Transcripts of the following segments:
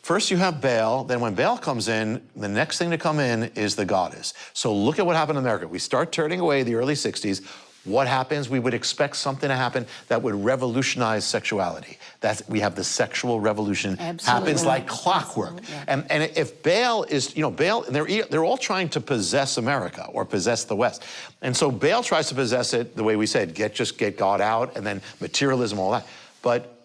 First you have Baal, then when Baal comes in, the next thing to come in is the goddess. So look at what happened in America. We start turning away the early 60s. What happens? We would expect something to happen that would revolutionize sexuality. We have the sexual revolution. Happens like clockwork. Yeah. And if Baal is, Baal, they're all trying to possess America or possess the West. And so Baal tries to possess it the way we said, just get God out, and then materialism, all that. But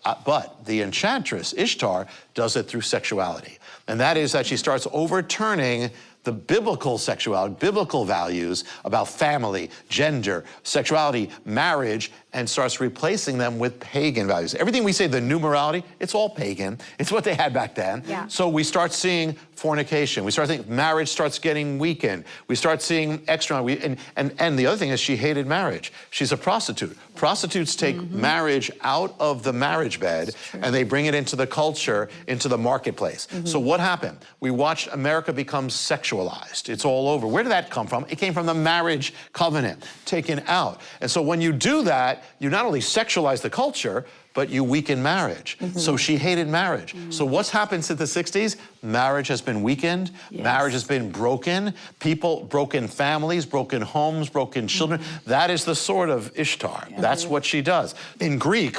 the enchantress, Ishtar, does it through sexuality. And that is that she starts overturning the biblical sexuality, biblical values about family, gender, sexuality, marriage, and starts replacing them with pagan values. Everything we say, the new morality, it's all pagan. It's what they had back then. Yeah. So we start seeing fornication. We start thinking marriage starts getting weakened. We start seeing extra, and the other thing is she hated marriage. She's a prostitute. Prostitutes take marriage out of the marriage bed and they bring it into the culture, into the marketplace. So what happened? We watched America become sexualized. It's all over. Where did that come from? It came from the marriage covenant, taken out. And so when you do that, you not only sexualize the culture, but you weaken marriage. So she hated marriage. So what's happened since the 60s? Marriage has been weakened. Marriage has been broken. Broken families, broken homes, broken children. That is the sword of Ishtar. That's what she does. In Greek,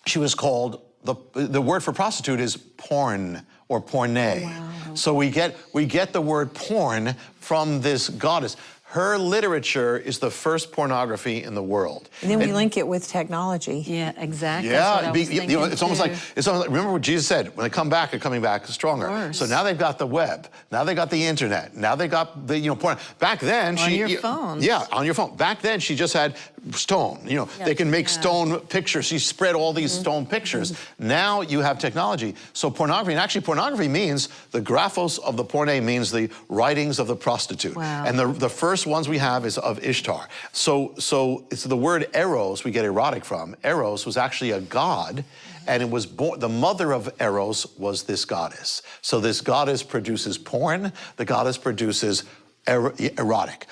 she was called, the word for prostitute is porn or porne. So we get the word porn from this goddess. Her literature is the first pornography in the world. And then we link it with technology. Yeah, exactly. Yeah, it's almost like, remember what Jesus said, when they come back, they're coming back stronger. So now they've got the web, now they got the internet, now they got the, porn. Back then, on your phone. Yeah, on your phone. Back then, she just had stone, they can make stone pictures. She spread all these stone pictures. Now you have technology. So pornography, and actually pornography means, the graphos of the porne means the writings of the prostitute. And the first ones we have is of Ishtar. So it's the word eros we get erotic from. Eros was actually a god, and it was born, the mother of Eros was this goddess. So this goddess produces porn, the goddess produces erotic.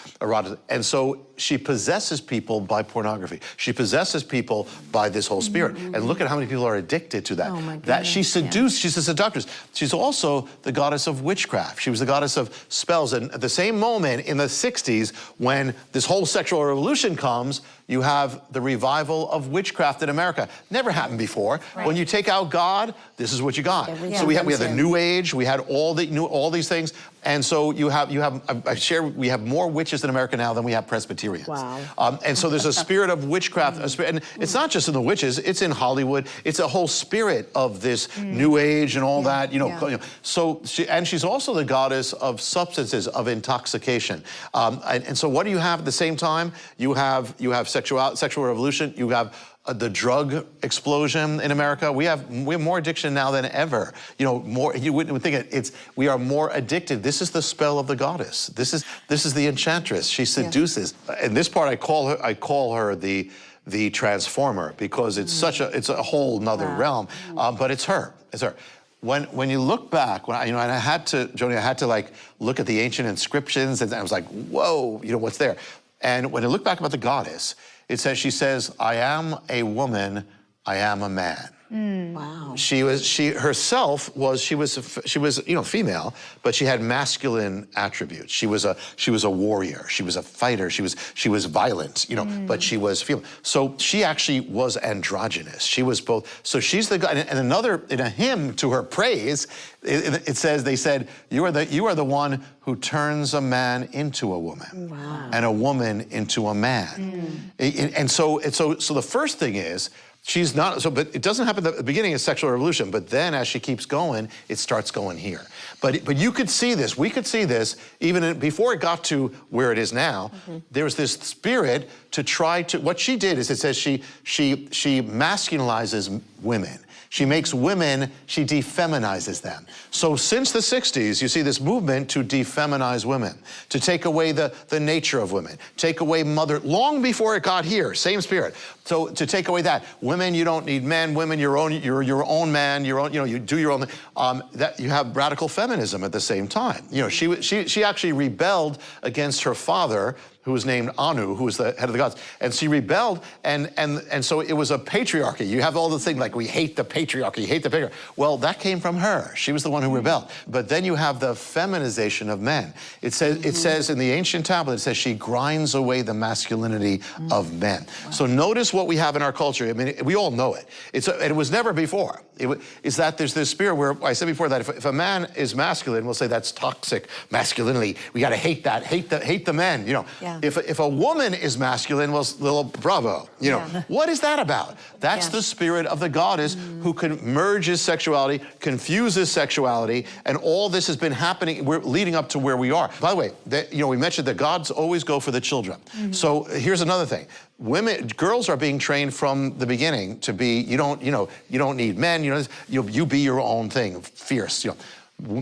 And so she possesses people by pornography. She possesses people by this whole spirit. And look at how many people are addicted to that. Oh my goodness, that she seduced, she's a seductress. She's also the goddess of witchcraft. She was the goddess of spells. And at the same moment in the 60s, when this whole sexual revolution comes, you have the revival of witchcraft in America. Never happened before. When you take out God, this is what you got. So we have the New Age, we had all these things. And so we have more witches in America now than we have Presbyterians. And so there's a spirit of witchcraft, and it's not just in the witches, it's in Hollywood. It's a whole spirit of this New Age and all that, So she's also the goddess of substances, of intoxication. And so what do you have at the same time? You have sexual revolution, you have the drug explosion in America. We have more addiction now than ever. You wouldn't think we are more addicted. This is the spell of the goddess. This is the enchantress. She seduces. In this part, I call her the transformer, because it's a whole nother realm. But it's her. When you look back, and I had to, Joni, I had to look at the ancient inscriptions, and I was like, whoa, what's there? And when I look back about the goddess, she says, I am a woman, I am a man. Wow. She herself was female, but she had masculine attributes. She was a warrior. She was a fighter. She was violent. But she was female. So she actually was androgynous. She was both. So she's the god. And in a hymn to her praise, they said, you are the one who turns a man into a woman, and a woman into a man. And so the first thing is, she's not, but it doesn't happen at the beginning of sexual revolution, but then as she keeps going, it starts going here. But you could see this, we could see this, even before it got to where it is now, there was this spirit to try to, what she did is, it says she masculinizes women. She makes women, she defeminizes them. So since the 60s, you see this movement to defeminize women, to take away the nature of women, take away mother, long before it got here, same spirit. So to take away that, women, you don't need men, women, you're your own man, you do your own, that you have radical feminism at the same time. She actually rebelled against her father who was named Anu, who was the head of the gods, and she rebelled, and so it was a patriarchy. You have all the thing like we hate the patriarchy, hate the patriarchy. Well, that came from her. She was the one who rebelled. But then you have the feminization of men. It says in the ancient tablet, it says she grinds away the masculinity of men. Wow. So notice what we have in our culture. I mean, we all know it. It was never before. Is that there's this spirit where I said before that if a man is masculine, we'll say that's toxic masculinity. We got to hate that, hate the men. You know, if a woman is masculine, well, little bravo. You know, what is that about? That's the spirit of the goddess who merges sexuality, confuses sexuality, and all this has been happening. We're leading up to where we are. By the way, we mentioned that gods always go for the children. So here's another thing. Girls are being trained from the beginning to be, you don't need men, you be your own thing, fierce,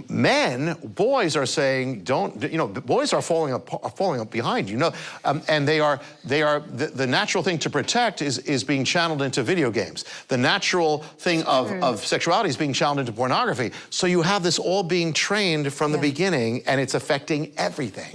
Men, boys are saying, boys are falling up behind, and the natural thing to protect is being channeled into video games. The natural thing of sexuality is being channeled into pornography. So you have this all being trained from the beginning, and it's affecting everything.